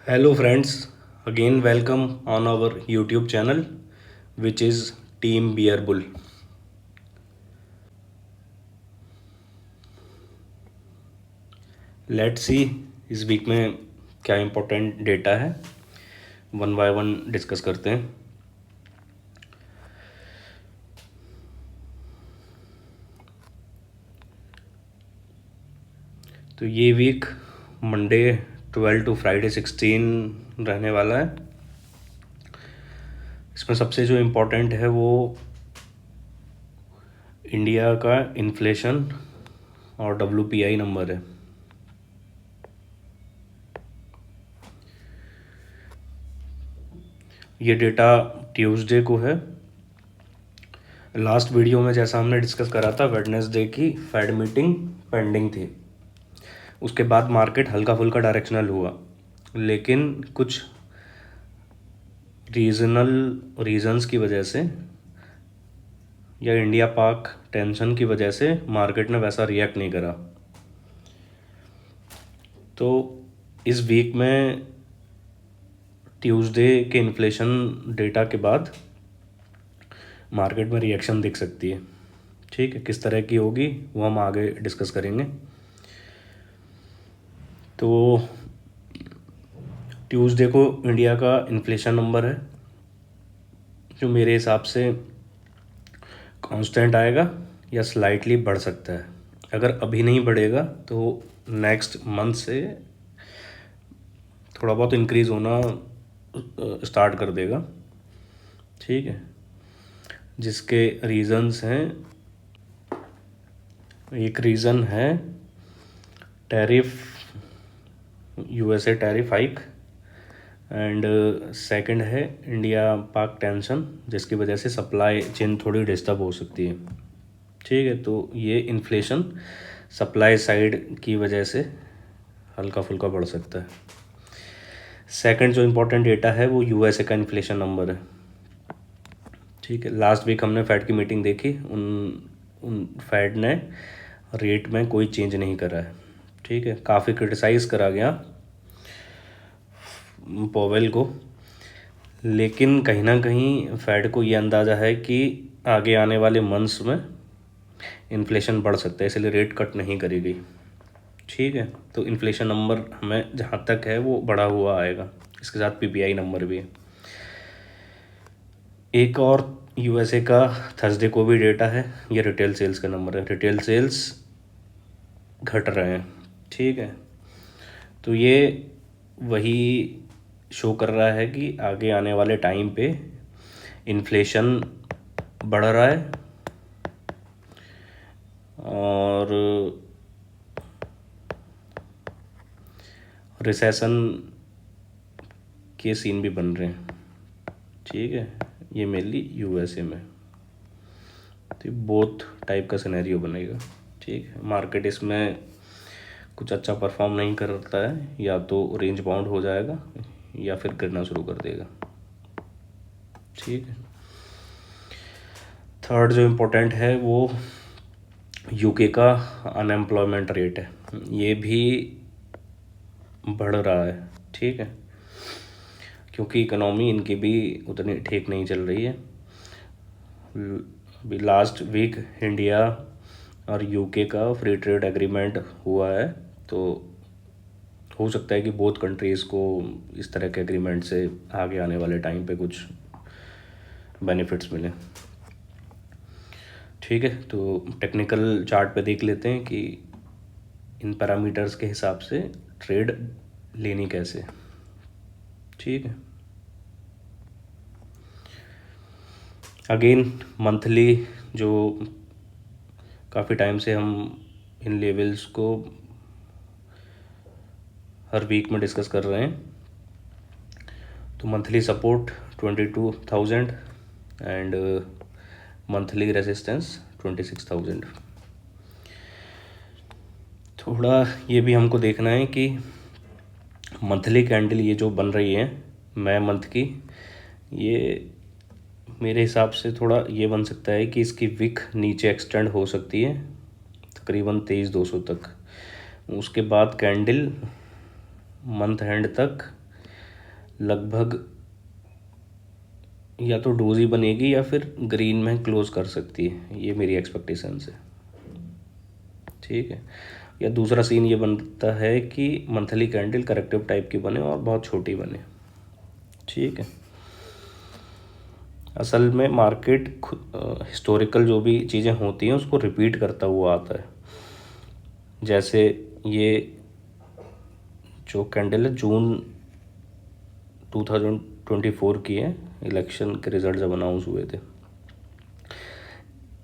Hello friends, again welcome on our YouTube channel which is Team Beer Bull. Let's see इस week में क्या important data है, one by one discuss करते हैं। तो ये वीक मंडे 12 टू फ्राइडे 16 रहने वाला है। इसमें सबसे जो इम्पोर्टेंट है वो इंडिया का इन्फ्लेशन और WPI नंबर है। ये डेटा ट्यूसडे को है। लास्ट वीडियो में जैसा हमने डिस्कस करा था, वेडनेसडे की फेड मीटिंग पेंडिंग थी। उसके बाद मार्केट हल्का फुल्का डायरेक्शनल हुआ, लेकिन कुछ रीजंस की वजह से या इंडिया पाक टेंशन की वजह से मार्केट ने वैसा रिएक्ट नहीं करा। तो इस वीक में ट्यूसडे के इन्फ्लेशन डेटा के बाद मार्केट में रिएक्शन दिख सकती है। ठीक है, किस तरह की होगी वो हम आगे डिस्कस करेंगे। तो ट्यूसडे को इंडिया का इन्फ्लेशन नंबर है जो मेरे हिसाब से कांस्टेंट आएगा या स्लाइटली बढ़ सकता है। अगर अभी नहीं बढ़ेगा तो नेक्स्ट मंथ से थोड़ा बहुत इंक्रीज़ होना स्टार्ट कर देगा। ठीक है, जिसके रीज़न्स हैं, एक रीज़न है tariff, USA tariff hike, and second है इंडिया पाक टेंशन, जिसकी वजह से सप्लाई चेन थोड़ी डिस्टर्ब हो सकती है। ठीक है, तो ये इन्फ्लेशन सप्लाई साइड की वजह से हल्का फुल्का बढ़ सकता है। सेकंड जो इम्पोर्टेंट डेटा है वो USA का इन्फ्लेशन नंबर है। ठीक है, लास्ट वीक हमने फेड की मीटिंग देखी, उन फेड ने रेट में कोई चेंज नहीं करा है। ठीक है, काफ़ी क्रिटिसाइज करा गया पोवेल को, लेकिन कहीं ना कहीं फेड को ये अंदाज़ा है कि आगे आने वाले मंथ्स में इन्फ्लेशन बढ़ सकता है, इसलिए रेट कट नहीं करेगी। ठीक है, तो इन्फ्लेशन नंबर हमें जहाँ तक है वो बढ़ा हुआ आएगा, इसके साथ PPI नंबर भी है। एक और USA का थर्सडे को भी डेटा है, ये रिटेल सेल्स का नंबर है। रिटेल सेल्स घट रहे हैं। ठीक है, तो ये वही शो कर रहा है कि आगे आने वाले टाइम पे इन्फ्लेशन बढ़ रहा है और रिसेशन के सीन भी बन रहे हैं। ठीक है, ये मेनली USA में, तो बोथ टाइप का सिनेरियो बनेगा। ठीक है, मार्केट इसमें कुछ अच्छा परफॉर्म नहीं करता है, या तो रेंज बाउंड हो जाएगा या फिर गिरना शुरू कर देगा। ठीक है, थर्ड जो इम्पोर्टेंट है वो UK का अनएम्प्लॉयमेंट रेट है, ये भी बढ़ रहा है। ठीक है, क्योंकि इकोनॉमी इनकी भी उतनी ठीक नहीं चल रही है। अभी लास्ट वीक इंडिया और UK का फ्री ट्रेड एग्रीमेंट हुआ है, तो हो सकता है कि बोथ कंट्रीज़ को इस तरह के एग्रीमेंट से आगे आने वाले टाइम पे कुछ बेनिफिट्स मिले। ठीक है, तो टेक्निकल चार्ट पे देख लेते हैं कि इन पैरामीटर्स के हिसाब से ट्रेड लेनी कैसे। ठीक है, अगेन मंथली जो काफ़ी टाइम से हम इन लेवल्स को हर वीक में डिस्कस कर रहे हैं। तो monthly support 22,000 and monthly resistance 26,000। थोड़ा ये भी हमको देखना है कि मंथली कैंडल ये जो बन रही है मई मंथ की, ये मेरे हिसाब से थोड़ा ये बन सकता है कि इसकी विक नीचे एक्सटेंड हो सकती है तकरीबन 23,200 तक। उसके बाद कैंडल मंथ एंड तक लगभग या तो डोजी बनेगी या फिर ग्रीन में क्लोज कर सकती है, ये मेरी एक्सपेक्टेशन है। ठीक है, या दूसरा सीन ये बनता है कि मंथली कैंडल करेक्टिव टाइप की बने और बहुत छोटी बने। ठीक है, असल में मार्केट हिस्टोरिकल जो भी चीज़ें होती हैं उसको रिपीट करता हुआ आता है। जैसे ये जो कैंडल है जून 2024 की है, इलेक्शन के रिजल्ट जब अनाउंस हुए थे,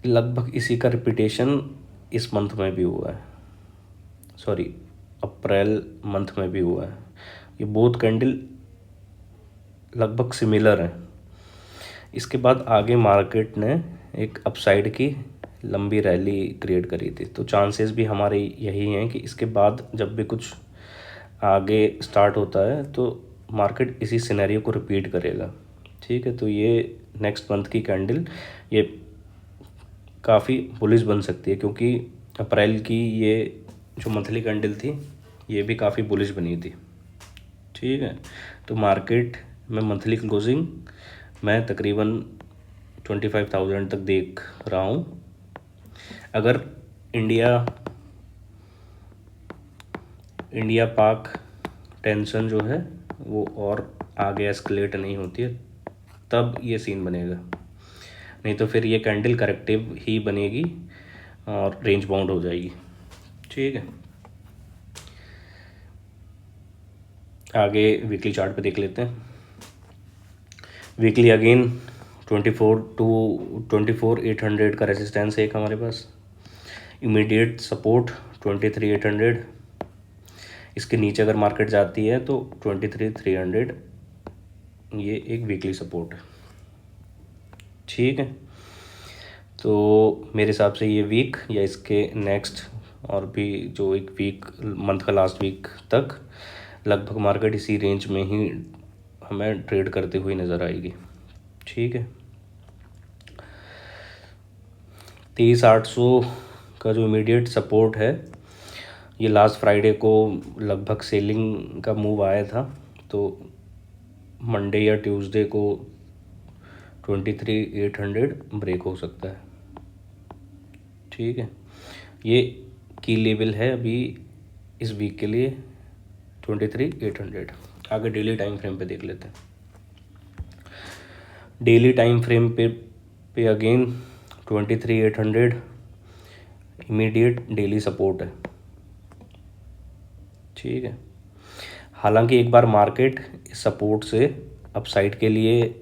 लगभग इसी का रिपीटेशन इस मंथ में भी हुआ है, सॉरी अप्रैल मंथ में भी हुआ है। ये बोथ कैंडल लगभग सिमिलर हैं। इसके बाद आगे मार्केट ने एक अपसाइड की लंबी रैली क्रिएट करी थी, तो चांसेस भी हमारे यही हैं कि इसके बाद जब भी कुछ आगे स्टार्ट होता है तो मार्केट इसी सिनेरियो को रिपीट करेगा। ठीक है, तो ये नेक्स्ट मंथ की कैंडल ये काफ़ी बुलिश बन सकती है, क्योंकि अप्रैल की ये जो मंथली कैंडल थी ये भी काफ़ी बुलिश बनी थी। ठीक है, तो मार्केट में मंथली क्लोजिंग मैं तकरीबन 25,000 तक देख रहा हूँ। अगर इंडिया पाक टेंशन जो है वो और आगे एस्केलेट नहीं होती है तब ये सीन बनेगा, नहीं तो फिर ये कैंडल करेक्टिव ही बनेगी और रेंज बाउंड हो जाएगी। ठीक है, आगे वीकली चार्ट पे देख लेते हैं। वीकली अगेन 24,800 का रेजिस्टेंस है एक हमारे पास, इमीडिएट सपोर्ट 23,800। इसके नीचे अगर मार्केट जाती है तो 23,300 ये एक वीकली सपोर्ट है। ठीक है, तो मेरे हिसाब से ये वीक या इसके नेक्स्ट और भी जो एक वीक मंथ का लास्ट वीक तक लगभग मार्केट इसी रेंज में ही हमें ट्रेड करते हुए नज़र आएगी। ठीक है, 23,800 का जो इमीडिएट सपोर्ट है ये लास्ट फ्राइडे को लगभग सेलिंग का मूव आया था, तो मंडे या ट्यूसडे को 23,800 ब्रेक हो सकता है। ठीक है, ये की लेवल है अभी इस वीक के लिए 23,800। आगे डेली टाइम फ्रेम पे देख लेते हैं। डेली टाइम फ्रेम पे अगेन 23,800 इमीडिएट डेली सपोर्ट है। ठीक है, हालांकि एक बार मार्केट सपोर्ट से अपसाइड के लिए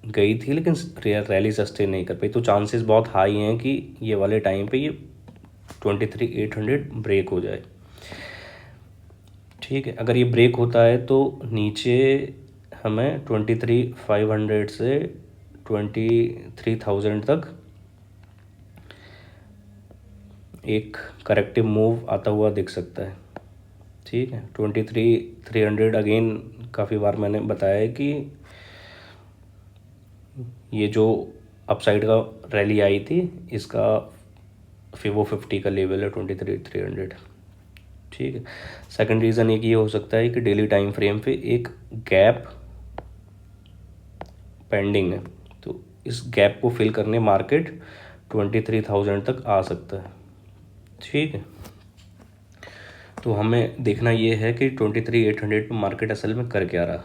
गई थी लेकिन रैली सस्टेन नहीं कर पाई, तो चांसेस बहुत हाई हैं कि ये वाले टाइम पे ये 23,800 ब्रेक हो जाए। ठीक है, अगर ये ब्रेक होता है तो नीचे हमें 23,500 से 23,000 तक एक करेक्टिव मूव आता हुआ दिख सकता है। ठीक है, 23,300 अगेन काफ़ी बार मैंने बताया है कि ये जो अपसाइड का रैली आई थी इसका फिबो 50 का लेवल है 23,300। ठीक है, सेकंड रीज़न एक ये हो सकता है कि डेली टाइम फ्रेम पे एक गैप पेंडिंग है, तो इस गैप को फिल करने मार्केट 23,000 तक आ सकता है। ठीक है, तो हमें देखना ये है कि 23,800 पे मार्केट असल में कर क्या रहा।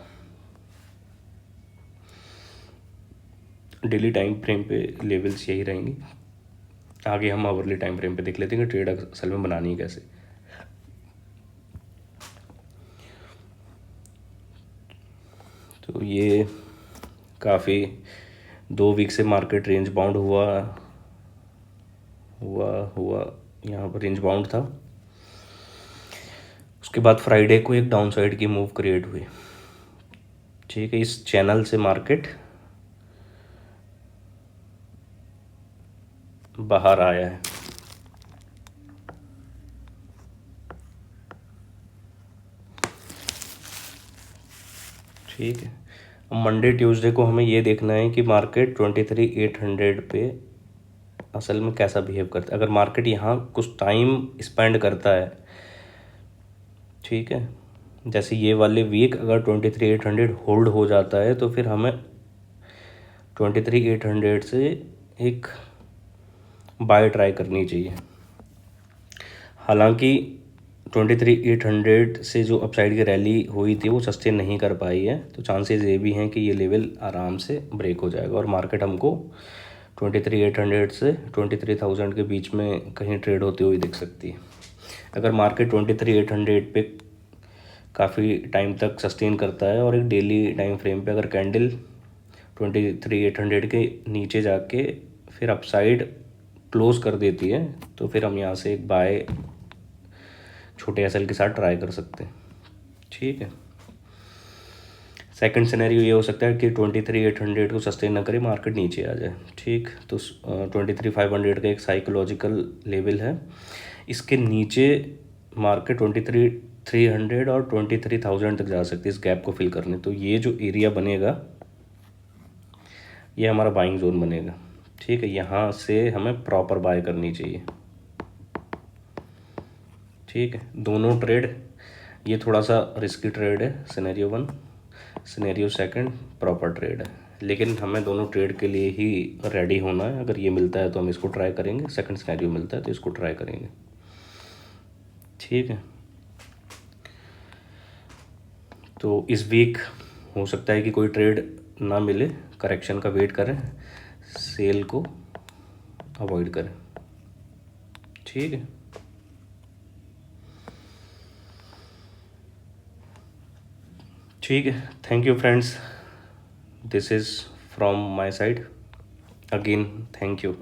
डेली टाइम फ्रेम पे लेवल्स यही रहेंगी। आगे हम आवरली टाइम फ्रेम पे देख लेते हैं कि ट्रेड असल में बनानी है कैसे। तो ये काफ़ी 2 वीक से मार्केट रेंज बाउंड हुआ यहाँ पर रेंज बाउंड था। उसके बाद फ्राइडे को एक डाउन साइड की मूव क्रिएट हुई। ठीक है, इस चैनल से मार्केट बाहर आया है। ठीक है, अब मंडे ट्यूसडे को हमें ये देखना है कि मार्केट 23,800 पे असल में कैसा बिहेव करता है। अगर मार्केट यहाँ कुछ टाइम स्पेंड करता है, ठीक है, जैसे ये वाले वीक अगर 23,800 होल्ड हो जाता है तो फिर हमें 23,800 से एक बाय ट्राई करनी चाहिए। हालांकि 23,800 से जो अपसाइड की रैली हुई थी वो सस्टेन नहीं कर पाई है, तो चांसेस ये भी हैं कि ये लेवल आराम से ब्रेक हो जाएगा और मार्केट हमको 23,800 से 23,000 के बीच में कहीं ट्रेड होते हुए दिख सकती है। अगर मार्केट 23,800 पे काफ़ी टाइम तक सस्टेन करता है और एक डेली टाइम फ्रेम पे अगर कैंडल 23,800 के नीचे जाके फिर अपसाइड क्लोज कर देती है तो फिर हम यहाँ से एक बाय छोटे एसएल के साथ ट्राई कर सकते हैं। ठीक है। सेकंड सिनेरियो ये हो सकता है कि 23,800 को सस्टेन ना करे, मार्केट नीचे आ जाए। ठीक, तो 23,500 का एक साइकोलॉजिकल लेवल है, इसके नीचे मार्केट 23,300 और 23,000 तक जा सकती है इस गैप को फिल करने। तो ये जो एरिया बनेगा ये हमारा बाइंग जोन बनेगा। ठीक है, यहाँ से हमें प्रॉपर बाय करनी चाहिए। ठीक है, दोनों ट्रेड, ये थोड़ा सा रिस्की ट्रेड है scenario 1, scenario second proper trade है, लेकिन हमें दोनों ट्रेड के लिए ही रेडी होना है। अगर ये मिलता है तो हम इसको ट्राई करेंगे, सेकंड सिनेरियो मिलता है तो इसको ट्राई करेंगे। ठीक है, तो इस वीक हो सकता है कि कोई ट्रेड ना मिले, करेक्शन का वेट करें, सेल को अवॉइड करें। ठीक है, ठीक है, thank you friends, this is from my side, again thank you.